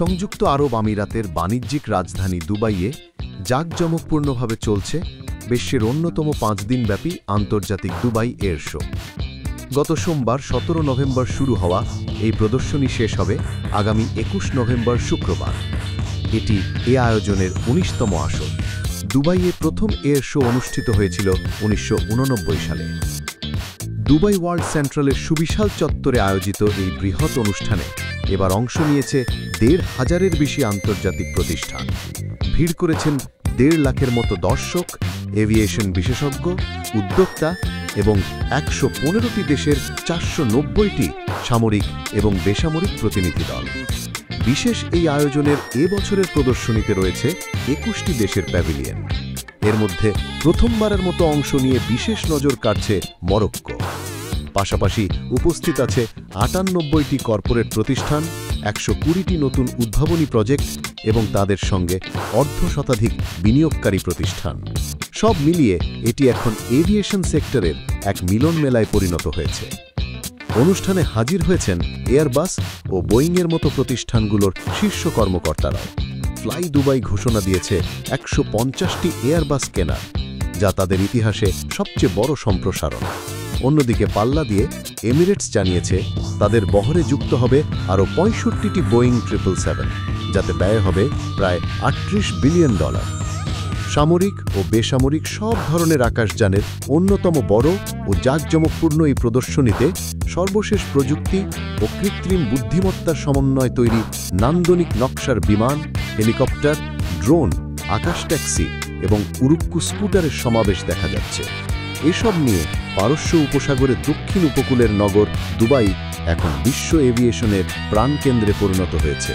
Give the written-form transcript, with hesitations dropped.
সংযুক্ত আরব আমিরাতের বাণিজ্যিক রাজধানী দুবাইয়ে জাঁকজমকপূর্ণভাবে চলছে বিশ্বের অন্যতম 5 দিনব্যাপী আন্তর্জাতিক দুবাই এয়ার শো। গত সোমবার 17 নভেম্বর শুরু হওয়া এই প্রদর্শনী শেষ হবে আগামী 21 নভেম্বর শুক্রবার। এটি এ আয়োজনের 19তম আসর। দুবাইয়ে প্রথম এয়ার শো অনুষ্ঠিত হয়েছিল 1989 সালে। দুবাই ওয়ার্ল্ড সেন্ট্রালের সুবিশাল চত্বরে আয়োজিত এই বৃহৎ অনুষ্ঠানে এবার অংশ নিয়েছে 1,500-এর বেশি আন্তর্জাতিক প্রতিষ্ঠান। ভিড় করেছেন 1.5 লাখের মতো দর্শক, এভিয়েশন বিশেষজ্ঞ, উদ্যোক্তা এবং 115টি দেশের 490টি সামরিক এবং বেসামরিক প্রতিনিধি দল। বিশেষ এই আয়োজনের বছরের প্রদর্শনীতে রয়েছে 21টি দেশের প্যাভিলিয়ন। এর মধ্যে প্রথমবারের মতো অংশ নিয়ে বিশেষ নজর কাটছে মরক্কো। পাশাপাশি উপস্থিত আছে 98টি কর্পোরেট প্রতিষ্ঠান, 120টি নতুন উদ্ভাবনী প্রজেক্ট এবং তাদের সঙ্গে অর্ধশতাধিক বিনিয়োগকারী প্রতিষ্ঠান। সব মিলিয়ে এটি এখন এভিয়েশন সেক্টরের এক মিলন মেলায় পরিণত হয়েছে। অনুষ্ঠানে হাজির হয়েছেন এয়ারবাস ও বোয়িংয়ের মতো প্রতিষ্ঠানগুলোর শীর্ষ কর্মকর্তারাও। ফ্লাই দুবাই ঘোষণা দিয়েছে 150টি এয়ারবাস কেনার, যা তাদের ইতিহাসে সবচেয়ে বড় সম্প্রসারণ। অন্যদিকে পাল্লা দিয়ে এমিরেটস জানিয়েছে তাদের বহরে যুক্ত হবে আরও 65টি বোয়িং 777, যাতে ব্যয় হবে প্রায় $38 বিলিয়ন। সামরিক ও বেসামরিক সব ধরনের আকাশযানের অন্যতম বড় ও জাঁকজমকপূর্ণ এই প্রদর্শনীতে সর্বশেষ প্রযুক্তি ও কৃত্রিম বুদ্ধিমত্তার সমন্বয় তৈরি নান্দনিক নকশার বিমান, হেলিকপ্টার, ড্রোন, আকাশ ট্যাক্সি এবং উরুক্কু স্কুটারের সমাবেশ দেখা যাচ্ছে। এসব নিয়ে পারস্য উপসাগরের দক্ষিণ উপকূলের নগর দুবাই এখন বিশ্ব এভিয়েশনের প্রাণকেন্দ্রে পরিণত হয়েছে।